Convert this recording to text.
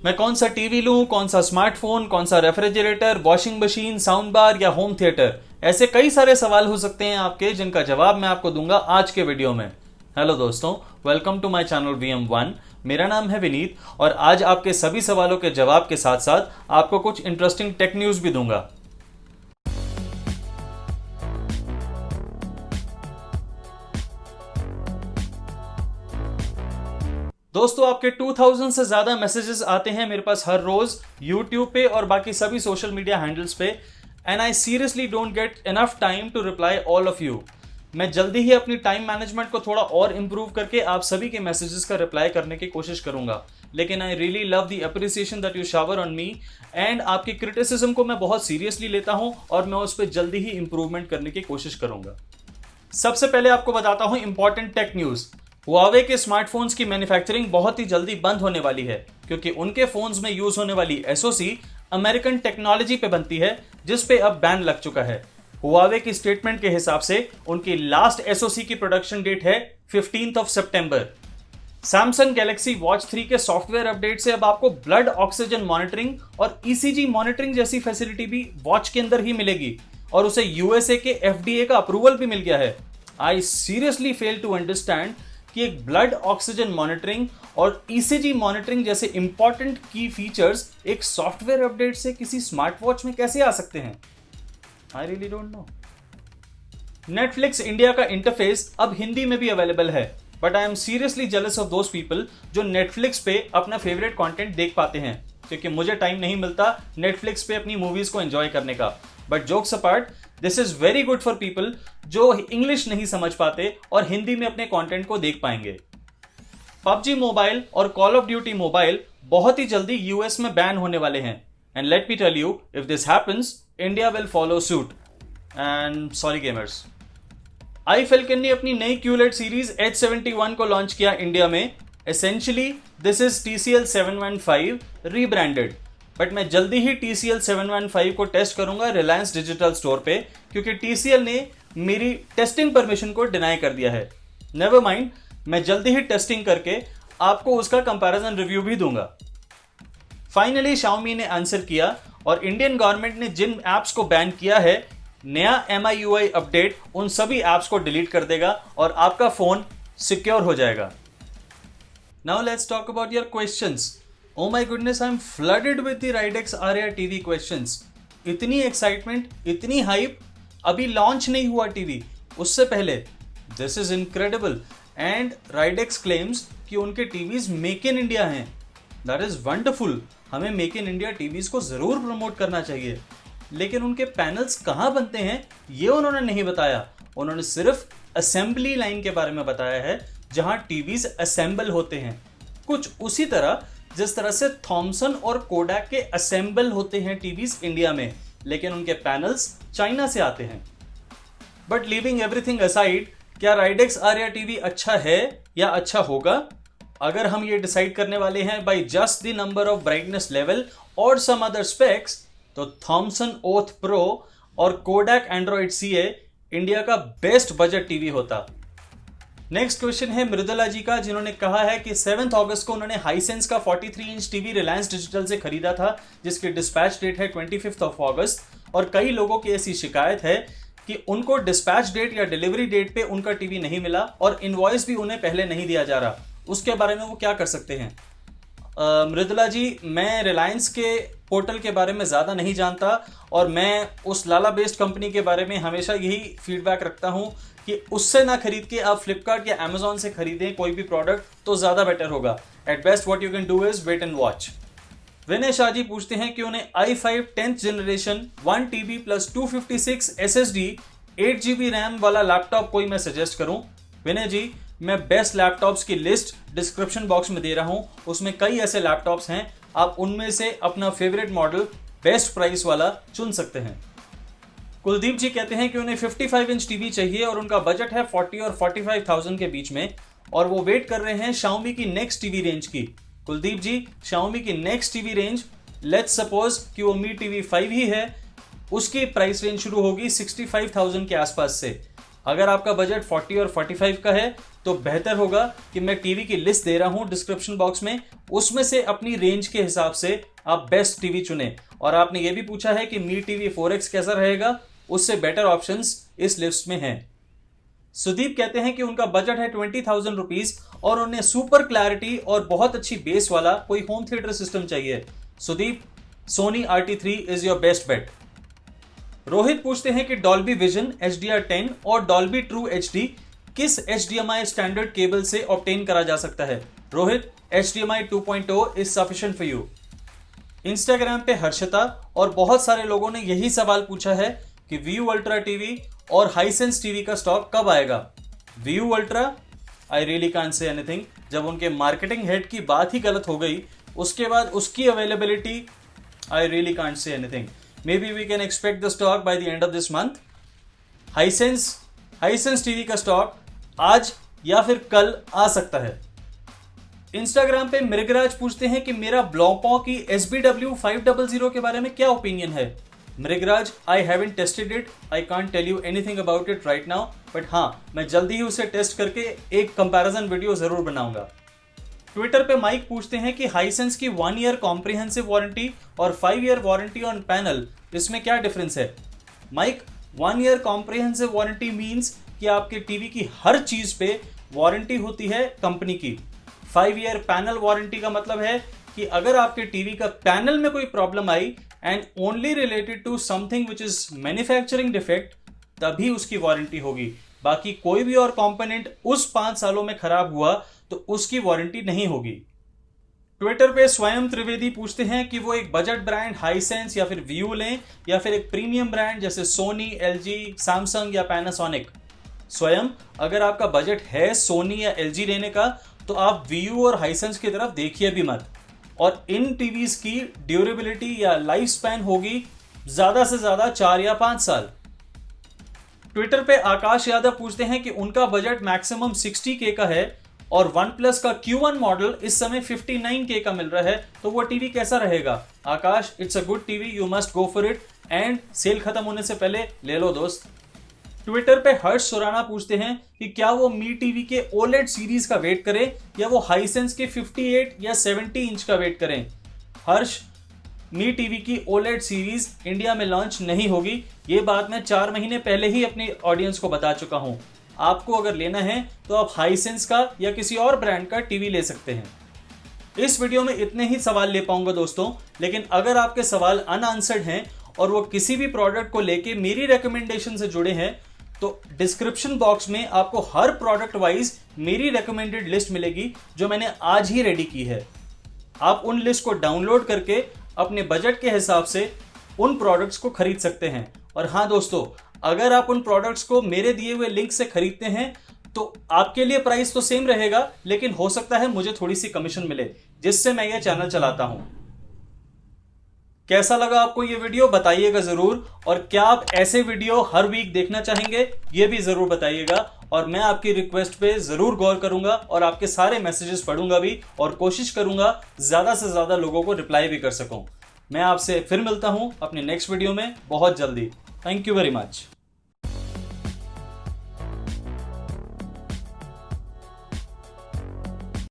मैं कौन सा टीवी लूं, कौन सा स्मार्टफोन, कौन सा refrigerator, washing machine, sound bar या होम थिएटर, ऐसे कई सारे सवाल हो सकते हैं आपके, जिनका जवाब मैं आपको दूंगा आज के वीडियो में। हेलो दोस्तों, welcome to my channel VM1। मेरा नाम है विनीत और आज आपके सभी सवालों के जवाब के साथ साथ आपको कुछ इंटरेस्टिंग टेक न्यूज भी दूंगा। दोस्तों, आपके 2000 से ज्यादा मैसेजेस आते हैं मेरे पास हर रोज YouTube पे और बाकी सभी सोशल मीडिया हैंडल्स पे, and I seriously don't get enough time to reply all of you. मैं जल्दी ही अपनी टाइम मैनेजमेंट को थोड़ा और इंप्रूव करके आप सभी के मैसेजेस का रिप्लाई करने की कोशिश करूंगा, लेकिन I really love the appreciation that you shower on me, and आपकी क्रिटिसिज्म को मैं बहुत सीरियसली लेता हूं और मैं उस पर जल्दी ही इंप्रूवमेंट करने की कोशिश करूंगा। सबसे पहले आपको बताता हूं इंपॉर्टेंट टेक न्यूज। हुआवे के स्मार्टफोन्स की मैन्युफैक्चरिंग बहुत ही जल्दी बंद होने वाली है, क्योंकि उनके फोन्स में यूज होने वाली SoC अमेरिकन टेक्नोलॉजी पे बनती है, जिस पे अब बैन लग चुका है। हुआवे की स्टेटमेंट के हिसाब से उनकी लास्ट SoC की प्रोडक्शन डेट है 15 सितंबर। सैमसंग गैलेक्सी वॉच 3 के सॉफ्टवेयर अपडेट से अब आपको ब्लड ऑक्सीजन मॉनिटरिंग और ECG मॉनिटरिंग जैसी फैसिलिटी भी वॉच के अंदर ही मिलेगी, और उसे USA के FDA का अप्रूवल भी मिल गया है। I seriously fail to understand कि एक ब्लड ऑक्सीजन मॉनिटरिंग और ECG मॉनिटरिंग जैसे इंपॉर्टेंट की फीचर्स एक सॉफ्टवेयर अपडेट से किसी स्मार्ट वॉच में कैसे आ सकते हैं। I really don't know. Netflix India का इंटरफेस अब हिंदी में भी अवेलेबल है, but I am seriously jealous of those people जो नेटफ्लिक्स पे अपना फेवरेट कंटेंट देख पाते हैं, क्योंकि मुझे टाइम नहीं मिलता नेटफ्लिक्स पे अपनी मूवीज को एंजॉय करने का। But jokes apart, this is very good for people जो इंग्लिश नहीं समझ पाते और हिंदी में अपने कंटेंट को देख पाएंगे। PUBG मोबाइल और कॉल ऑफ ड्यूटी मोबाइल बहुत ही जल्दी US में बैन होने वाले हैं, and let me tell you, if this happens India will follow suit. And sorry gamers. iFalcon ने अपनी नई QLED सीरीज H71 को लॉन्च किया इंडिया में। Essentially this is TCL 715 rebranded, but मैं जल्दी ही TCL 715 को टेस्ट करूंगा रिलायंस डिजिटल स्टोर पे, क्योंकि TCL ने मेरी टेस्टिंग परमिशन को डिनाई कर दिया है। नेवर माइंड, मैं जल्दी ही टेस्टिंग करके आपको उसका कंपैरिजन रिव्यू भी दूंगा। फाइनली Xiaomi ने आंसर किया और इंडियन गवर्नमेंट ने जिन एप्स को बैन किया है, नया MIUI अपडेट उन सभी एप्स को डिलीट कर देगा और आपका फोन सिक्योर हो जाएगा। Now let's talk about your questions. Oh my goodness, I'm flooded with the Ridex Aria TV questions. इतनी एक्साइटमेंट, इतनी हाइप, अभी लॉन्च नहीं हुआ टीवी, उससे पहले। This is incredible. And Ridex claims कि उनके टीवीज मेक इन इंडिया हैं। That is wonderful. हमें मेक इन इंडिया टीवीज को जरूर प्रमोट करना चाहिए, लेकिन उनके पैनल्स कहाँ बनते हैं ये उन्होंने नहीं बताया। उन्होंने सिर्फ असेंबली लाइन के बारे में बताया है, जहां टीवीज असेंबल होते हैं, कुछ उसी तरह जिस तरह से थॉमसन और कोडैक के असेंबल होते हैं टीवीज इंडिया में, लेकिन उनके पैनल्स चाइना से आते हैं। बट लीविंग एवरीथिंग असाइड, क्या Ridex Aria TV अच्छा है या अच्छा होगा? अगर हम ये डिसाइड करने वाले हैं by just the number of brightness level और सम अदर स्पेक्स, तो थॉमसन ओथ प्रो और कोडैक एंड्रॉइड CA इंडिया का बेस्ट बजट टीवी होता। नेक्स्ट क्वेश्चन है मृदुला जी का, जिन्होंने कहा है कि 7 अगस्त को उन्होंने हाईसेंस का 43 इंच टीवी रिलायंस डिजिटल से खरीदा था, जिसकी डिस्पैच डेट है 25 अगस्त, और कई लोगों की ऐसी शिकायत है कि उनको डिस्पैच डेट या डिलीवरी डेट पे उनका टीवी नहीं मिला और इनवॉइस भी उन्हें पहले नहीं दिया जा रहा। उसके बारे में वो क्या कर सकते हैं? मृदुला जी, मैं रिलायंस के पोर्टल के बारे में ज़्यादा नहीं जानता और मैं उस लाला बेस्ड कंपनी के बारे में हमेशा यही फीडबैक रखता हूँ कि उससे ना खरीद के आप फ्लिपकार्ट या अमेजोन से खरीदें कोई भी प्रोडक्ट, तो ज़्यादा बेटर होगा। At best what you can do is wait and watch. Vinay Shah ji पूछते हैं कि उन्हें i5 10th generation 1 TB plus 256 SSD 8 GB RAM वाला लैपटॉप कोई मैं सजेस्ट करूं। विनय जी, मैं बेस्ट लैपटॉप्स की लिस्ट डिस्क्रिप्शन बॉक्स में दे रहा हूं, उसमें कई ऐसे लैपटॉप्स हैं, आप उनमें से अपना फेवरेट मॉडल बेस्ट प्राइस वाला चुन सकते हैं। कुलदीप जी कहते हैं कि उन्हें 55 इंच टीवी चाहिए और उनका बजट है 40 और 45,000 के बीच में, और वो वेट कर रहे हैं Xiaomi की नेक्स्ट टीवी रेंज की। कुलदीप जी, Xiaomi की next TV range, let's suppose कि वो Mi TV 5 ही है, उसकी प्राइस रेंज शुरू होगी 65,000 के आसपास से। अगर आपका बजट 40 और 45 का है तो बेहतर होगा कि मैं टीवी की लिस्ट दे रहा हूं डिस्क्रिप्शन बॉक्स में, उसमें से अपनी रेंज के हिसाब से आप बेस्ट टीवी चुनें। और आपने ये भी पूछा है कि मी टीवी 4X कैसा रहेगा, उससे बेटर ऑप्शंस इस लिस्ट में हैं। सुदीप कहते हैं कि उनका बजट है 20,000 रुपीज और उन्हें सुपर क्लैरिटी और बहुत अच्छी बेस वाला कोई होम थिएटर सिस्टम चाहिए। Sudeep, Sony RT3 is your best bet. Rohit पूछते हैं कि डॉल्बी विजन HDR10 और डॉल्बी ट्रू HD किस HDMI स्टैंडर्ड केबल से ऑब्टेन करा जा सकता है। Rohit, HDMI 2.0 is sufficient for you. Instagram पे हर्षिता और बहुत सारे लोगों ने यही सवाल पूछा है कि View Ultra टीवी और हाईसेंस टीवी का स्टॉक कब आएगा। View Ultra, I really can't say anything. जब उनके मार्केटिंग हेड की बात ही गलत हो गई, उसके बाद उसकी availability, I really can't say anything. Maybe we can expect the stock by the end of this month. Hisense TV का स्टॉक आज या फिर कल आ सकता है। इंस्टाग्राम पे मृगराज पूछते हैं कि मेरा ब्लॉपॉ की SBW 500 के बारे में क्या ओपिनियन है। Mrigraj, I haven't tested it, I can't tell you anything about it right now, but हाँ, मैं जल्दी ही उसे टेस्ट करके एक कंपैरिजन वीडियो जरूर बनाऊंगा। ट्विटर पे माइक पूछते हैं कि हाईसेंस की 1 ईयर कॉम्प्रिहेंसिव वारंटी और 5 ईयर वारंटी ऑन पैनल, इसमें क्या डिफरेंस है। Mike, 1 year comprehensive warranty means कि आपके टीवी की हर चीज पे वारंटी होती है कंपनी की। 5 ईयर पैनल वारंटी का मतलब है कि अगर आपके टीवी का पैनल में कोई प्रॉब्लम आई and only related to something which is manufacturing defect, तभी उसकी वारंटी होगी। बाकी कोई भी और कंपोनेंट उस 5 सालों में खराब हुआ तो उसकी वारंटी नहीं होगी। ट्विटर पे स्वयं त्रिवेदी पूछते हैं कि वो एक बजट ब्रांड हाईसेंस या फिर व्यू लें या फिर एक प्रीमियम ब्रांड जैसे सोनी, LG, सैमसंग या पैनासोनिक। स्वयं, अगर आपका बजट है सोनी या LG लेने का तो आप व्यू और हाईसेंस की तरफ देखिए भी मत। और इन टीवीज की ड्यूरेबिलिटी या लाइफ स्पैन होगी ज्यादा से ज्यादा 4 या 5 साल। ट्विटर पे आकाश यादव पूछते हैं कि उनका बजट मैक्सिमम 60K का है और OnePlus का Q1 मॉडल इस समय 59K का मिल रहा है, तो वो टीवी कैसा रहेगा। Akash, it's a good TV, you must go for it and sale खत्म होने से पहले ले लो दोस्त। ट्विटर पे हर्ष सुराना पूछते हैं कि क्या वो मी टीवी के OLED सीरीज का वेट करें या वो हाईसेंस के 58 या 70 इंच का वेट करें। हर्ष, मी टीवी की OLED सीरीज इंडिया में लॉन्च नहीं होगी, ये बात मैं 4 महीने पहले ही अपनी ऑडियंस को बता चुका हूं। आपको अगर लेना है तो आप हाईसेंस का या किसी और ब्रांड का टीवी ले सकते हैं। इस वीडियो में इतने ही सवाल ले पाऊंगा दोस्तों, लेकिन अगर आपके सवाल अनआंसर्ड हैं और वो किसी भी प्रोडक्ट को लेके मेरी रिकमेंडेशन से जुड़े हैं तो डिस्क्रिप्शन बॉक्स में आपको हर प्रोडक्ट वाइज मेरी रिकमेंडेड लिस्ट मिलेगी जो मैंने आज ही रेडी की है। आप उन लिस्ट को डाउनलोड करके अपने बजट के हिसाब से उन प्रोडक्ट्स को खरीद सकते हैं। और हाँ दोस्तों, अगर आप उन प्रोडक्ट्स को मेरे दिए हुए लिंक से खरीदते हैं तो आपके लिए प्राइस तो सेम रहेगा, लेकिन हो सकता है मुझे थोड़ी सी कमीशन मिले जिससे मैं ये चैनल चलाता हूं। कैसा लगा आपको ये वीडियो बताइएगा जरूर, और क्या आप ऐसे वीडियो हर वीक देखना चाहेंगे ये भी जरूर बताइएगा। और मैं आपकी रिक्वेस्ट पे जरूर गौर करूंगा और आपके सारे मैसेजेस पढ़ूंगा भी और कोशिश करूंगा ज्यादा से ज्यादा लोगों को रिप्लाई भी कर सकूं। मैं आपसे फिर मिलता हूं अपने नेक्स्ट वीडियो में बहुत जल्दी। Thank you very much.